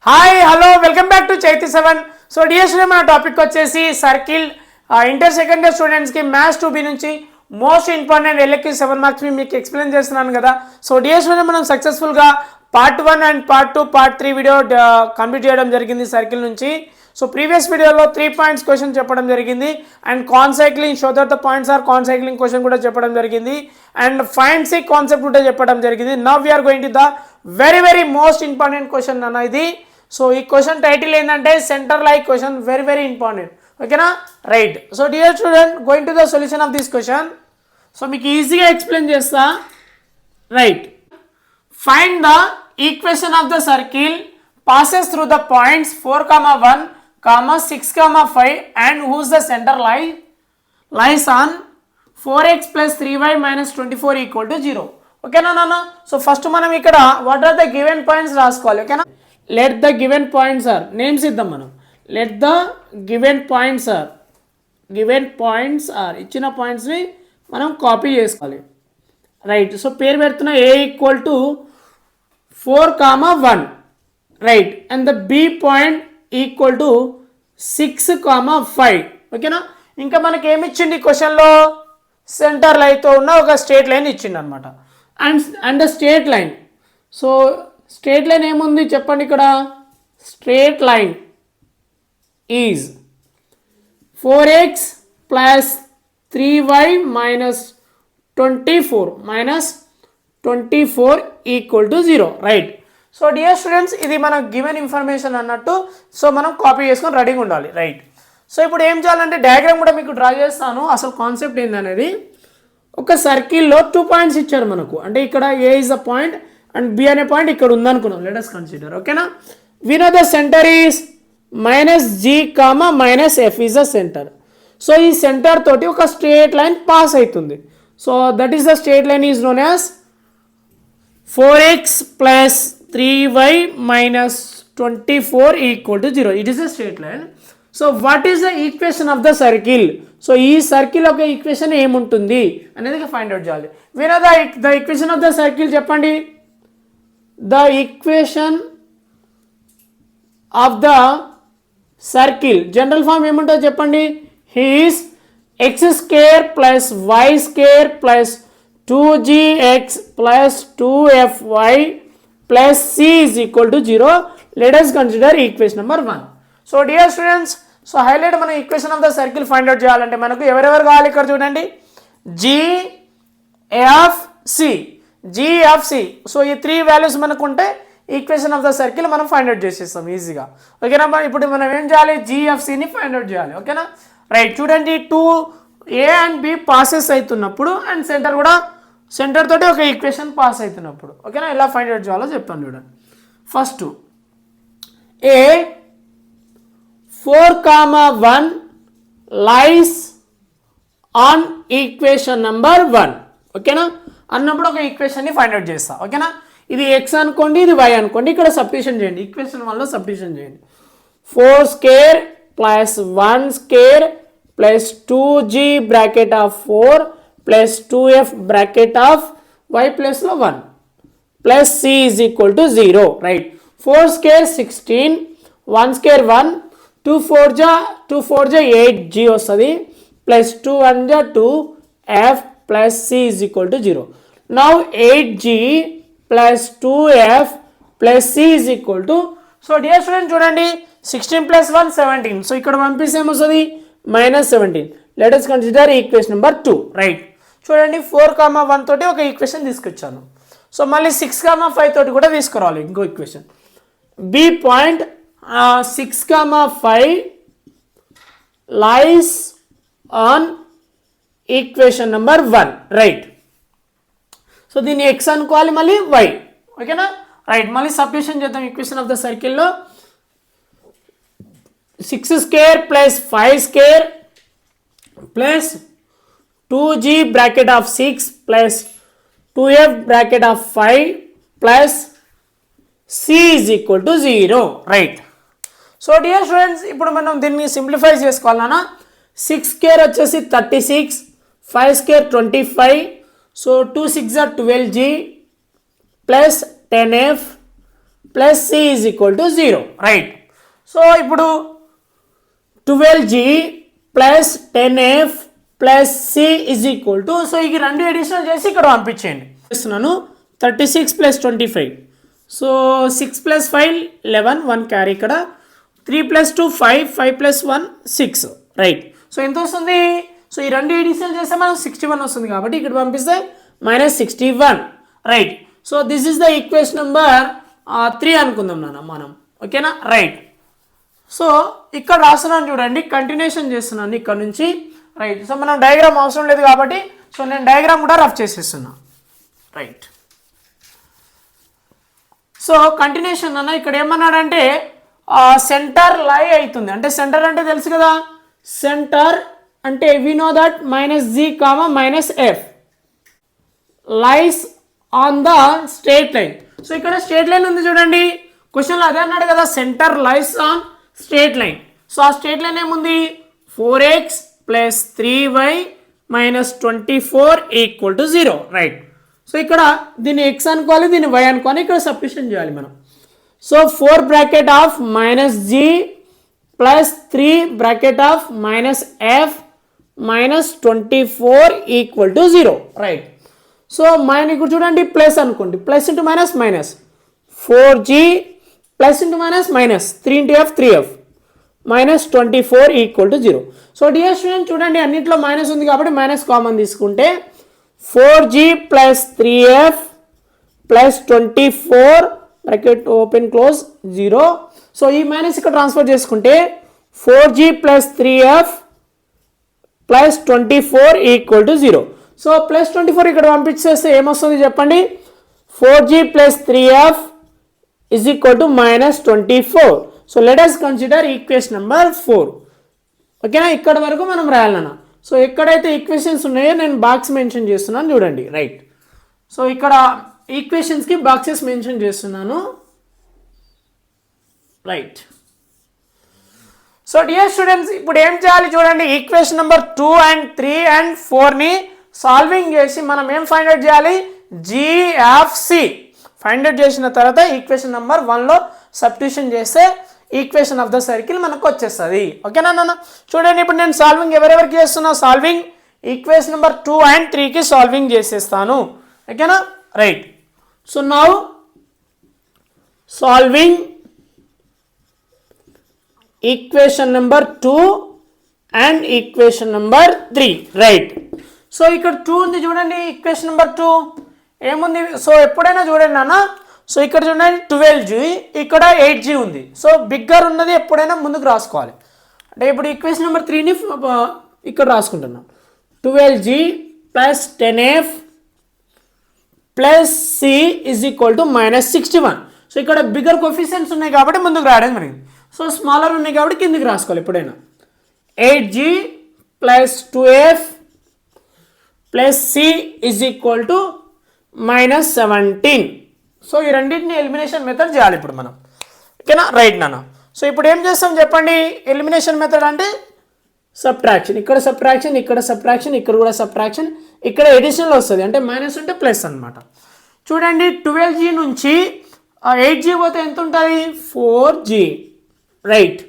Hi hello welcome back to Chaithi 7. So dear student మన topic వచ్చేసి circle inter second year స్టూడెంట్స్కి maths 2B నుంచి most important LAQ 7 marks మీకు explain చేస్తున్నాను కదా. సో డియర్ స్టూడెంట్ మనం సక్సెస్ఫుల్గా part 1 and part 2 part 3 video complete చేయడం జరిగింది సర్కిల్ నుంచి. సో ప్రీవియస్ వీడియోలో 3 పాయింట్స్ క్వశ్చన్ చెప్పడం జరిగింది and concyclic show that the points are concyclic question కూడా చెప్పడం జరిగింది అండ్ ఫైండ్ సి కాన్సెప్ట్ కూడా చెప్పడం జరిగింది. Now we are going to the very most important question అన్న ఇది. సో ఈ క్వశ్చన్ టైటిల్ ఏంటంటే centre like question, very important. ఓకేనా, right. So dear student going to the solution of this question. So మీకు ఈజీగా ఎక్స్ప్లెయిన్ చేస్తా. Right, find the equation of the circle passes through the points 4, 1, 6, 5 and whose the center lies on 4x plus 3y minus 24 equal to 0. ఓకేనా నాన్న. So first మనం ఇక్కడ what are the given points రాసుకోవాలి. ఓకేనా, let the given points are names ఇద్దాం మనం. Let the given points are ఇచ్చిన పాయింట్స్ని మనం కాపీ చేసుకోవాలి. రైట్, సో పేరు పెడుతున్న A equal to 4, 1. Right, and the B point equal to 6, 5. ఓకేనా, ఇంకా మనకి ఏమి ఇచ్చింది క్వశ్చన్లో సెంటర్ లైన్తో ఉన్న ఒక స్ట్రేట్ లైన్ ఇచ్చింది అనమాట. And the straight line, so straight line ఏముంది చెప్పండి ఇక్కడ. Straight line is 4x plus 3y minus 24 equal to 0. Right, so dear students ఇది మన గివెన్ ఇన్ఫర్మేషన్ అన్నట్టు. సో మనం కాపీ చేసుకొని రెడీగా ఉండాలి. రైట్, సో ఇప్పుడు ఏం చేయాలంటే డయాగ్రామ్ కూడా మీకు డ్రా చేస్తాను. అసలు కాన్సెప్ట్ ఏందనేది, ఒక సర్కిల్లో 2 పాయింట్స్ ఇచ్చారు మనకు. అంటే ఇక్కడ A is the point and B అనే పాయింట్ ఇక్కడ ఉందనుకున్నాం. Let us consider. ఓకేనా, we know the centre is -g, -f is the centre. So ఈ సెంటర్ తోటి ఒక స్ట్రేట్ లైన్ పాస్ అవుతుంది. So that is the straight line is known as 4x plus 3y minus 24 equal to 0. It is a straight line. So what is the equation of the circle? So ఈ circle ఒక equation ఏముంటుంది అనేది find out చేయాలి. We know the equation of the circle చెప్పండి. The equation of the circle general form ఏముంటుందో చెప్పండి. is x square plus y square plus 2gx plus 2fy plus c is equal to 0. Let us consider equation number 1. So dear students, so highlight మన equation of the circle find out చేయాలంటే మనకు ఎవరెవరు కావాలి ఇక్కడ చూడండి. GFC. So ఈ 3 values మనకు ఉంటే ఈక్వేషన్ ఆఫ్ ద సర్కిల్ మనం ఫైండ్ అవుట్ చేసేస్తాం ఈజీగా. ఓకేనా, ఇప్పుడు మనం ఏం చేయాలి, GFCని ఫైండ్ అవుట్ చేయాలి. ఓకేనా, రైట్, చూడండి 2 A అండ్ B పాసెస్ అవుతున్నప్పుడు అండ్ సెంటర్ తోటి ఒక ఈక్వేషన్ పాస్ అవుతున్నప్పుడు. ఓకేనా, ఎలా ఫైండ్ అవుట్ చేయాలో చెప్తాను చూడండి. First A 4, 1 lies on equation number 1. ఓకేనా, అన్నప్పుడు ఒక ఈక్వేషన్ని ఫైండ్ అవుట్ చేస్తా. ఓకేనా, ఇది x అనుకోండి, ఇది y అనుకోండి. ఇక్కడ సబ్స్టిట్యూషన్ చేయండి, ఈక్వేషన్ 1లో సబ్స్టిట్యూషన్ చేయండి. 4 square plus 1 square plus 2g bracket of 4 plus 2f bracket of y plus 1 plus c is equal to 0. Right, 4 square 16, 1 square 1, 2 4 జా 8g వస్తుంది ప్లస్ 2 1 జా 2f plus c is equal to 0. Now 8g plus 2f plus c is equal to, so dear student చూడండి 16 plus 1 17. So ఇక్కడ పంపిస్తే ఏమొస్తుంది -17. Let us consider equation number 2. Right, చూడండి 4, 1 తోటి ఒక ఈక్వేషన్ తీసుకొచ్చాను. సో మళ్ళీ 6, 5 తోటి కూడా తీసుకురావాలి ఇంకో equation. B point 6, 5 lies on equation number 1. Right, so దీన్ని x అనుకోవాలి, మళ్ళీ y. ఓకేనా, రైట్, మళ్ళీ సబ్స్టిట్యూషన్ చేద్దాం ఈక్వేషన్ ఆఫ్ ద సర్కిల్లో. 6 square plus 5 square plus 2g bracket of 6 plus 2f bracket of 5 plus c is equal to 0. Right, so dear students ఇప్పుడు మనం దీన్ని సింప్లిఫై చేసుకోవాలన్నా 6 స్క్వేర్ వచ్చేసి 36, 5 square 25, so 2 6 12g plus 10f plus c is equal to 0, right. So ఇప్పుడు 12g plus 10f plus c is equal to, so ఈ రెండు additional చేసి ఇక్కడ పంపించేయండి. చేస్తున్నాను 36 ప్లస్ 25, సో 6 ప్లస్ 5 11, 1 క్యారీ ఇక్కడ, 3 ప్లస్ 2 5, 5 ప్లస్ 1 6, రైట్. సో ఎంత వస్తుంది? సో ఈ రెండు ఎడిషనల్ చేస్తే మనం 61 వస్తుంది కాబట్టి ఇక్కడ పంపిస్తే -61, right. So this is the equation number 3 అనుకుందాం నాన్న మనం, ఓకేనా, రైట్. సో ఇక్కడ రాస్తున్నాను చూడండి, కంటిన్యూషన్ చేస్తున్నాను ఇక్కడ నుంచి, రైట్. సో మనం డయాగ్రామ్ అవసరం లేదు కాబట్టి సో నేను డయాగ్రామ్ కూడా రఫ్ చేసేస్తున్నా, రైట్. సో కంటిన్యూషన్ అన్న ఇక్కడ ఏమన్నాడంటే సెంటర్ లై అవుతుంది, అంటే సెంటర్ అంటే తెలుసు కదా, సెంటర్ అంటే we know that -g, -f lies on the straight line. So ఇక్కడ స్ట్రేట్ లైన్ ఉంది చూడండి, క్వశ్చన్లో అదే అన్నాడు కదా, centre lies on straight line. So ఆ స్ట్రేట్ లైన్ ఏముంది, 4x plus 3y minus 24 equal to 0, right. So ఇక్కడ దీన్ని x అనుకోవాలి, దీన్ని y అనుకోవాలి, ఇక్కడ సబ్స్టిట్యూషన్ చేయాలి మనం. So 4 bracket of -g plus 3 bracket of -f minus 24 equal to 0, right. So ఇక్కడ చూడండి ప్లస్ అనుకోండి, plus into minus minus, 4g plus into minus minus 3 into f 3f minus 24 equal to 0. So dear student చూడండి అన్నింటిలో minus ఉంది కాబట్టి minus common తీసుకుంటే 4g plus 3f plus 24 bracket open close 0. So ఈ minus ఇక్కడ transfer చేసుకుంటే 4g plus 3f plus 24 equal to 0. So plus 24 ఇక్కడ పంపించేస్తే ఏమొస్తుంది చెప్పండి, 4g plus 3f is equal to -24. So let us consider equation number 4, ఓకేనా. ఇక్కడ వరకు మనం రాయాలన్నా. సో ఎక్కడైతే ఈక్వేషన్స్ ఉన్నాయో నేను బాక్స్ మెన్షన్ చేస్తున్నాను చూడండి, రైట్. సో ఇక్కడ ఈక్వేషన్స్కి బాక్సెస్ మెన్షన్ చేస్తున్నాను, రైట్. సో డియర్ స్టూడెంట్స్ ఇప్పుడు ఏం చేయాలి చూడండి, ఈక్వేషన్ నెంబర్ 2 అండ్ 3 అండ్ 4ని సాల్వింగ్ చేసి మనం ఏం ఫైండ్ అవుట్ చేయాలి, జిఎఫ్సి ఫైండ్ అవుట్ చేసిన తర్వాత ఈక్వేషన్ నెంబర్ 1లో సబ్స్టిట్యూషన్ చేస్తే ఈక్వేషన్ ఆఫ్ ద సర్కిల్ మనకు వచ్చేస్తుంది, ఓకేనా నాన్న. చూడండి ఇప్పుడు నేను సాల్వింగ్ ఎవరెవరికి చేస్తున్నా, సాల్వింగ్ ఈక్వేషన్ నెంబర్ 2 అండ్ 3కి సాల్వింగ్ చేసేస్తాను, ఓకేనా, right. So now solving equation number 2 and equation number 3, right. So ఇక్కడ 2 ఉంది చూడండి, ఈక్వేషన్ నెంబర్ 2 ఏముంది, సో ఎప్పుడైనా చూడండి నాన్న, సో ఇక్కడ చూడండి 12g ఇక్కడ 8g ఉంది. సో బిగ్గర్ ఉన్నది ఎప్పుడైనా ముందుకు రాసుకోవాలి, అంటే ఇప్పుడు ఈక్వేషన్ నెంబర్ 3ని ఇక్కడ రాసుకుంటున్నాం, 12g plus 10f plus c is equal to -61. So ఇక్కడ బిగ్గర్ కోఫిషియెంట్స్ ఉన్నాయి కాబట్టి ముందుకు రాయడం జరిగింది. సో స్మాలర్ ఉన్నాయి కాబట్టి కిందికి రాసుకోవాలి ఎప్పుడైనా, 8g plus 2f plus c is equal to -17. So ఈ రెండింటిని ఎలిమినేషన్ మెథడ్ చేయాలి ఇప్పుడు మనం, ఓకేనా, రైట్ నాన్న. సో ఇప్పుడు ఏం చేస్తాం చెప్పండి, ఎలిమినేషన్ మెథడ్ అంటే సబ్ట్రాక్షన్, ఇక్కడ సబ్ట్రాక్షన్, ఇక్కడ సబ్ట్రాక్షన్, ఇక్కడ కూడా సబ్ట్రాక్షన్, ఇక్కడ ఎడిషనల్ వస్తుంది, అంటే మైనస్ ఉంటే ప్లస్ అనమాట. చూడండి 12g నుంచి 8g పోతే ఎంత ఉంటుంది, 4g, రైట్.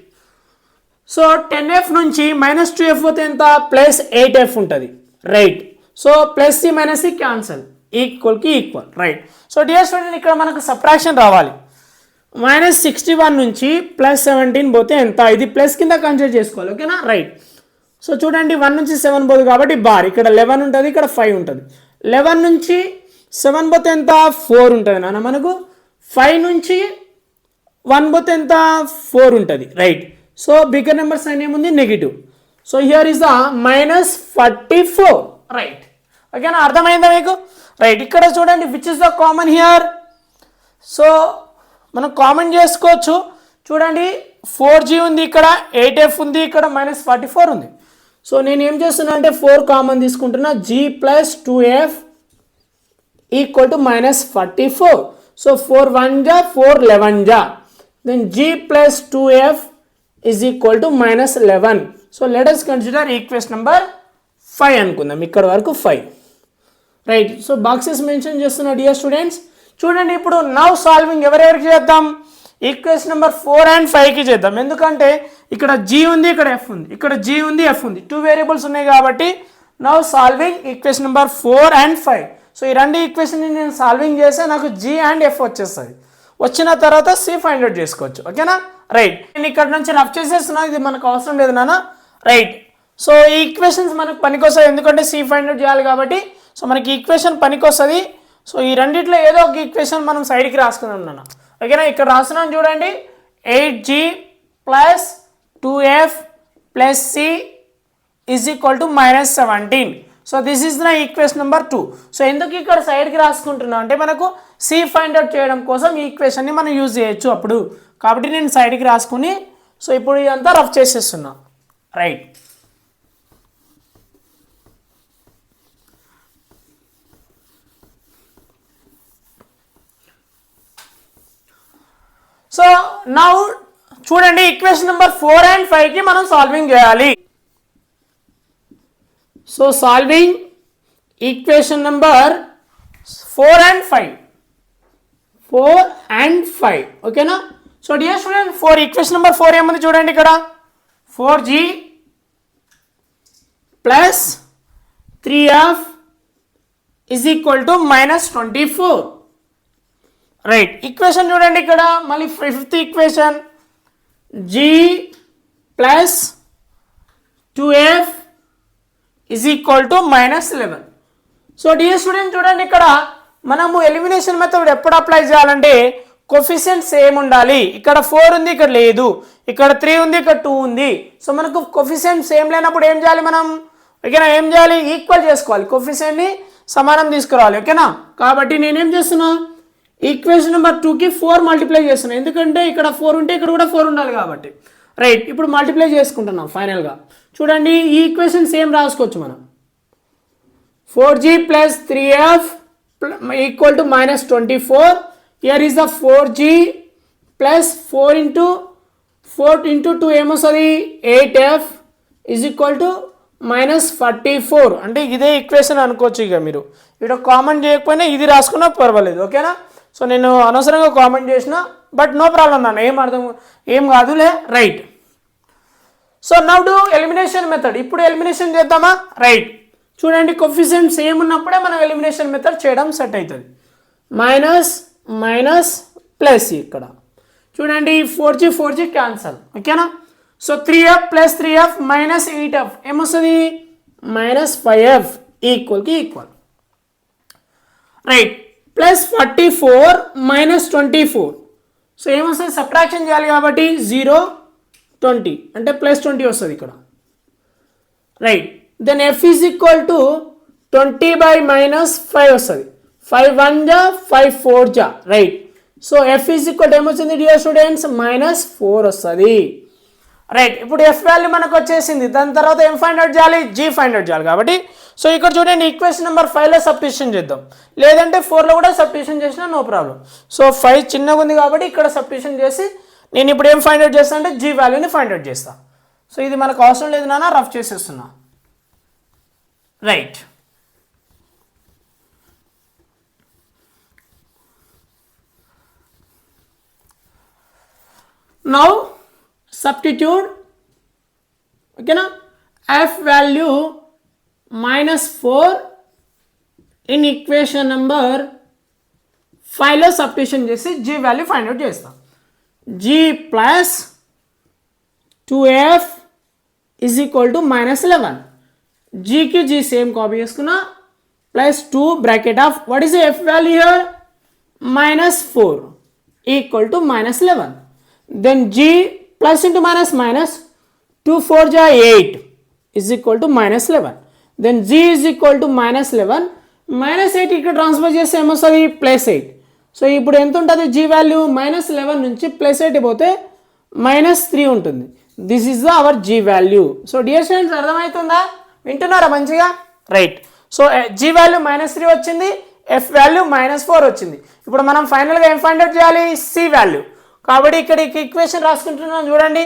సో 10f నుంచి -2f పోతే ఎంత, +8f ఉంటుంది, right. So plus C minus C cancel, ఈక్వల్కి equal, right. So dear student ఇక్కడ మనకు సబ్ట్రాక్షన్ రావాలి, -61 నుంచి +17 పోతే ఎంత, ఇది ప్లస్ కింద కన్సిడర్ చేసుకోవాలి, ఓకేనా, రైట్. సో చూడండి 1 నుంచి 7 పోదు కాబట్టి బార్, ఇక్కడ 11 ఉంటుంది, ఇక్కడ 5 ఉంటుంది. 11 నుంచి 7 పోతే ఎంత, 4 ఉంటుంది నాన్న మనకు. 5 నుంచి 1 పోతే ఎంత, 4 ఉంటుంది, right. So bigger number sign ఏముంది, negative. So here is the -44, right, ఓకేనా, అర్థమైందా మీకు, రైట్. ఇక్కడ చూడండి which is the common here, so మనం కామన్ చేసుకోవచ్చు. చూడండి 4g ఉంది, ఇక్కడ 8f ఉంది, ఇక్కడ -44 ఉంది. సో నేను ఏం చేస్తున్నా అంటే 4 కామన్ తీసుకుంటున్నా, g plus 2f equal to -44. So 4 1 జా 4 11 జా, then g plus 2f is equal to -11. So let us consider equation number 5 అనుకుందాం, ఇక్కడ వరకు 5, రైట్. సో బాక్సెస్ మెన్షన్ చేస్తున్నా డియర్ స్టూడెంట్స్, చూడండి ఇప్పుడు నౌ సాల్వింగ్ ఎవరెవరికి చేద్దాం, ఈక్వేషన్ నెంబర్ 4 and 5కి చేద్దాం. ఎందుకంటే ఇక్కడ జీ ఉంది, ఇక్కడ ఎఫ్ ఉంది, ఇక్కడ జీ ఉంది, ఎఫ్ ఉంది, 2 వేరియబుల్స్ ఉన్నాయి కాబట్టి now solving equation number 4 and 5. So ఈ రెండు ఈక్వేషన్ని నేను సాల్వింగ్ చేస్తే నాకు జీ అండ్ ఎఫ్ వచ్చేస్తుంది. వచ్చిన తర్వాత సి ఫైండ్ అవుట్ చేసుకోవచ్చు. ఓకేనా, రైట్. నేను ఇక్కడ నుంచి రఫ్ చేసేస్తున్నా, ఇది మనకు అవసరం లేదు నాన్న, రైట్. సో ఈ ఈక్వేషన్స్ మనకు పనికొస్తాయి, ఎందుకంటే సి ఫైండ్ అవుట్ చేయాలి కాబట్టి. సో మనకి ఈక్వేషన్ పనికొస్తుంది. సో ఈ రెండిట్లో ఏదో ఒక ఈక్వేషన్ మనం సైడ్కి రాసుకుందాం నాన్న. ఓకేనా, ఇక్కడ రాస్తున్నాను చూడండి, 8g plus 2f plus c is equal to -17. So this is the equation number 2. So ఎందుకు ఇక్కడ సైడ్కి రాసుకుంటున్నాం అంటే మనకు సి ఫైండ్ అవుట్ చేయడం కోసం ఈ ఈక్వేషన్ని మనం యూజ్ చేయొచ్చు అప్పుడు, కాబట్టి నేను సైడ్కి రాసుకుని సో ఇప్పుడు ఇదంతా రఫ్ చేసేస్తున్నా, రైట్. సో నౌ చూడండి ఈక్వేషన్ నెంబర్ 4 and 5కి మనం సాల్వింగ్ చేయాలి. So solving equation number 4 and 5, 4 and 5. ఓకేనా. So dear student, equation number 4 ఏముంది చూడండి, ఇక్కడ 4g plus 3f is equal to -24. Right. Equation చూడండి ఇక్కడ మళ్ళీ 5th equation, g plus 2f is equal to -11. So dear student చూడండి, ఇక్కడ మనము ఎలిమినేషన్ మెథడ్ ఎప్పుడు అప్లై చేయాలంటే కోఫిషియంట్ సేమ్ ఉండాలి. ఇక్కడ 4 ఉంది, ఇక్కడ లేదు, ఇక్కడ 3 ఉంది, ఇక్కడ 2 ఉంది. సో మనకు కోఫిషియంట్ సేమ్ లేనప్పుడు ఏం చేయాలి మనం, ఓకేనా, ఏం చేయాలి, ఈక్వల్ చేసుకోవాలి, కోఫిషియంట్ని సమానం తీసుకురావాలి. ఓకేనా, కాబట్టి నేనేం చేస్తున్నా, ఈక్వేషన్ నెంబర్ 2కి 4 మల్టిప్లై చేస్తున్నా, ఎందుకంటే ఇక్కడ 4 ఉంటే ఇక్కడ కూడా 4 ఉండాలి కాబట్టి, రైట్. ఇప్పుడు మల్టిప్లై చేసుకుంటున్నాం ఫైనల్గా. చూడండి ఈ ఈక్వేషన్ సేమ్ రాసుకోవచ్చు మనం, 4g plus 3f equal to -24. Here is the 4g plus 4 into 2 ఏమొస్తుంది, 8f ఈజ్ ఈక్వల్ టు -44. అంటే ఇదే ఈక్వేషన్ అనుకోవచ్చు. ఇక మీరు ఇక్కడ కామెంట్ చేయకపోయినా ఇది రాసుకున్నా పర్వాలేదు. ఓకేనా. సో నేను అనవసరంగా కామెంట్ చేసిన, బట్ నో ప్రాబ్లం నాన్న, ఏం కాదులే, right. So now do elimination method. ఇప్పుడు ఎలిమినేషన్ చేద్దామా, రైట్. చూడండి కోఫిషియంట్ సేమ్ ఉన్నప్పుడే మనం ఎలిమినేషన్ మెథడ్ చేయడం సెట్ అవుతుంది. మైనస్ మైనస్ ప్లస్, ఇక్కడ చూడండి 4g క్యాన్సల్. ఓకేనా. So 3f plus 3f minus 8f ఏమొస్తుంది, -5f ఈక్వల్కి ఈక్వల్, రైట్. ప్లస్ 44 -24. సో ఏమొస్తుంది, సబ్ట్రాక్షన్ చేయాలి కాబట్టి 0 20 అంటే +20 వస్తుంది ఇక్కడ, right. Then f is equal to 20/-5 వస్తుంది, 5 1 జా 5 4 జా, right. So f is equal to ఏమొచ్చింది డియర్ స్టూడెంట్స్, -4 వస్తుంది, రైట్. ఇప్పుడు ఎఫ్ వాల్యూ మనకు వచ్చేసింది, దాని తర్వాత ఏం ఫైండ్ అవుట్ చేయాలి, జీ ఫైండ్ అవుట్ చేయాలి కాబట్టి. సో ఇక్కడ చూడండి ఈక్వేషన్ నెంబర్ 5లో సబ్స్టిట్యూషన్ చేద్దాం, లేదంటే 4లో కూడా సబ్స్టిట్యూషన్ చేసినా నో ప్రాబ్లం. సో 5 చిన్నగా ఉంది కాబట్టి ఇక్కడ సబ్స్టిట్యూషన్ చేసి నేను ఇప్పుడు ఏం ఫైండ్ అవుట్ చేస్తాను అంటే జీ వాల్యూని ఫైండ్ అవుట్ చేస్తా. సో ఇది మనకు అవసరం లేదు నాన్న, రఫ్ చేసేస్తున్నా, రైట్. నౌ substitute, ఓకేనా, f value -4 in equation number 5లో సబ్స్టిట్యూషన్ చేసి g వాల్యూ ఫైండ్ అవుట్ చేస్తాం. g plus 2f is equal to -11. gకి g సేమ్ కాపీ చేసుకున్నా, plus 2 bracket of what is f value here, -4 equal to -11. Then g plus into minus 2 4 ja 8 is equal to -11. then g is equal to -11 -8 ఇక్కడ transfer చేస్తే ఏమొస్తుంది, +8. So ఇప్పుడు ఎంత ఉంటుంది g value, -11 నుంచి +8 పోతే -3 ఉంటుంది. This is the our g value. So dear students అర్థమవుతుందా, వింటున్నారా మంచిగా, రైట్. సో g వాల్యూ -3 వచ్చింది, f వాల్యూ -4 వచ్చింది. ఇప్పుడు మనం ఫైనల్గా ఏం ఫైండ్ అవుట్ చేయాలి, c వాల్యూ. కాబట్టి ఇక్కడ ఈక్వేషన్ రాసుకుంటున్నాను చూడండి,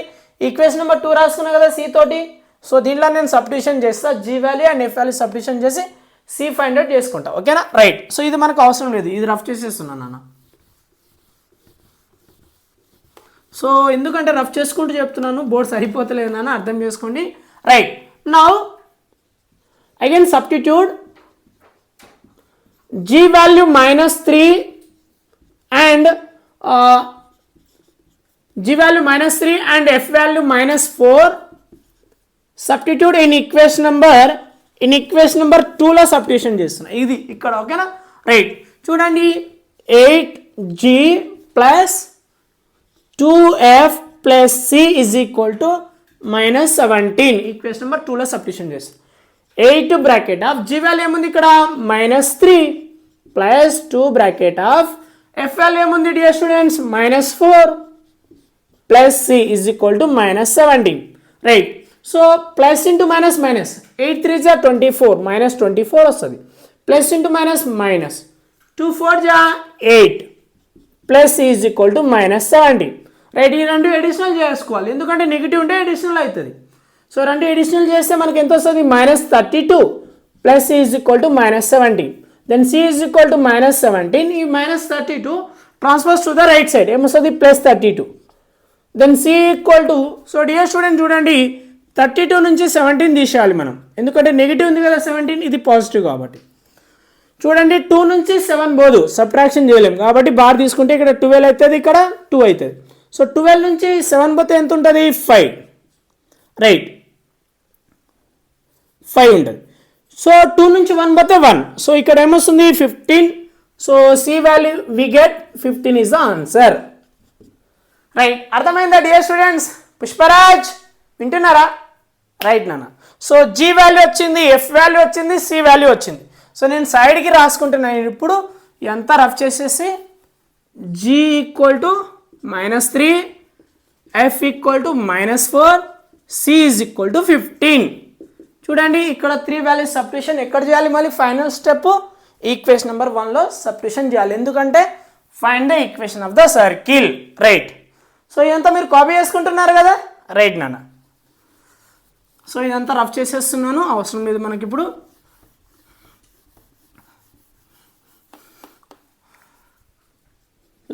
ఈక్వేషన్ నెంబర్ 2 రాసుకున్నా కదా సి తోటి. సో దీంట్లో నేను సబ్స్టిట్యూషన్ చేస్తా, g value and f value substitution చేసి సి ఫైండ్ అవుట్ చేసుకుంటా. ఓకేనా, రైట్. సో ఇది మనకు అవసరం లేదు, ఇది రఫ్ చేసేస్తున్నాను నాన్న. సో ఎందుకంటే రఫ్ చేసుకుంటూ చెప్తున్నాను, బోర్డు సరిపోతలేదు నాన్న, అర్థం చేసుకోండి. Right, now again substitute g value -3 and g value -3 and f value -4 substitute in equation number 2 లో సబ్స్టిట్యూషన్ చేస్తున్నా, ఇది ఇక్కడ. ఓకేనా, రైట్. చూడండి 8g plus 2f plus c is equal to -17 equation number 2 లో సబ్స్టిట్యూషన్ చేస్తాం. 8 బ్రాకెట్ ఆఫ్ g వాల్యూ ఏముంది ఇక్కడ -3 plus 2 bracket of f value ఏముంది dear students -4 plus c is equal to -17. Right, so plus into minus minus 8 3 జా 24 -24 వస్తుంది. Plus into minus minus 2 4 జా 8 plus c is equal to -17. Right, ఈ రెండు additional చేసుకోవాలి, ఎందుకంటే నెగిటివ్ ఉంటే ఎడిషనల్ అవుతుంది. సో రెండు ఎడిషనల్ చేస్తే మనకి ఎంత వస్తుంది -32 plus c is equal to -17. Then c is equal to -17. ఈ -32 transfers to the right side, ఏమొస్తుంది +32. Then c equal to, so dear student చూడండి 32 నుంచి 17 తీసేయాలి మనం, ఎందుకంటే నెగిటివ్ ఉంది కదా 17, ఇది పాజిటివ్ కాబట్టి. చూడండి 2 నుంచి 7 పోదు, సబ్ట్రాక్షన్ చేయలేము కాబట్టి బార్ తీసుకుంటే ఇక్కడ 12 అవుతుంది, ఇక్కడ 2 అవుతుంది. సో 12 నుంచి 7 పోతే ఎంత ఉంటుంది 5. రైట్, 5 ఉంటుంది. సో 2 నుంచి 1 పోతే 1. సో ఇక్కడ ఏమొస్తుంది 15. So C value we get 15 is the answer. Right, అర్థమైందా డియర్ స్టూడెంట్స్? పుష్పరాజ్ వింటున్నారా? రైట్ నాన్న. సో జీ వాల్యూ వచ్చింది, ఎఫ్ వాల్యూ వచ్చింది, సి వాల్యూ వచ్చింది. సో నేను సైడ్కి రాసుకుంటున్నాను ఇప్పుడు, ఎంత రఫ్ చేసేసి G equal to -3, F equal to -4, C is equal to 15. చూడండి ఇక్కడ 3 వాల్యూస్ సబ్స్టిట్యూషన్ ఎక్కడ చేయాలి, మళ్ళీ ఫైనల్ స్టెప్ ఈక్వేషన్ నెంబర్ 1లో సబ్స్టిట్యూషన్ చేయాలి, ఎందుకంటే find the equation of the circle. Right, so ఇదంతా మీరు కాపీ చేసుకుంటున్నారు కదా? రైట్ నాన్న. సో ఇదంతా రఫ్ చేసేస్తున్నాను, అవసరం లేదు మనకి ఇప్పుడు.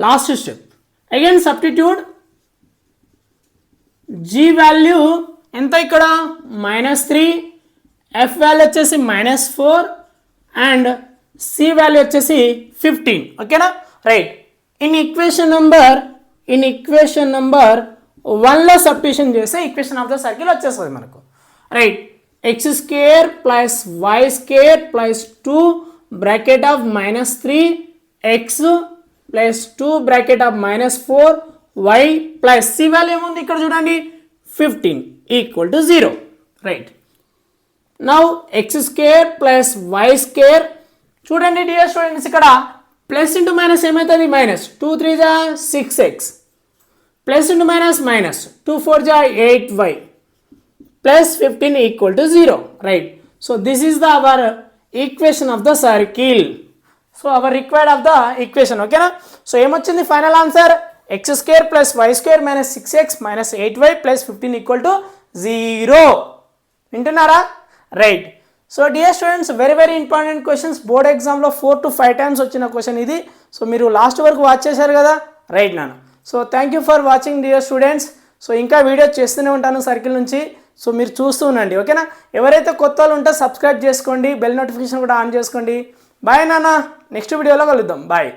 Last step again substitute g value ఎంత ఇక్కడ -3, ఎఫ్ వాల్యూ వచ్చేసి -4 అండ్ సి వాల్యూ వచ్చేసి 15. ఓకేనా, రైట్. ఇన్ ఈక్వేషన్ నెంబర్ 1లో సబ్స్టిట్యూషన్ చేస్తే ఈక్వేషన్ ఆఫ్ ద సర్కిల్ వచ్చేస్తుంది మనకు. Right, x² plus y² plus 2 bracket of -3 x plus 2 bracket of -4 y plus C value ఏముంది ఇక్కడ చూడండి 15 equal to 0. Right, now x² plus y² చూడండి dear students, ఇక్కడ plus into minus ఏమవుతుంది -2 3 జా 6x plus into minus -2 4 జా 8y plus 15 equal to 0. Right, so this is the our equation of the circle. So our required of the equation. ఓకేనా, so ఏమొచ్చింది final answer x² plus y² -6x -8y plus 15 equal to 0. వింటున్నారా? Right, so dear students very important questions, board ఎగ్జామ్లో 4 to 5 times వచ్చిన question ఇది. So మీరు last వరకు watch చేశారు కదా? రైట్ నాన్న. So thank you for watching dear students. So ఇంకా వీడియో చేస్తూనే ఉంటాను సర్కిల్ నుంచి, సో మీరు చూస్తూ ఉండండి. ఓకేనా, ఎవరైతే కొత్త వాళ్ళు ఉంటే సబ్స్క్రైబ్ చేసుకోండి, బెల్ నోటిఫికేషన్ కూడా ఆన్ చేసుకోండి. బాయ్ నాన్న, నెక్స్ట్ వీడియోలో కలుద్దాం. బాయ్.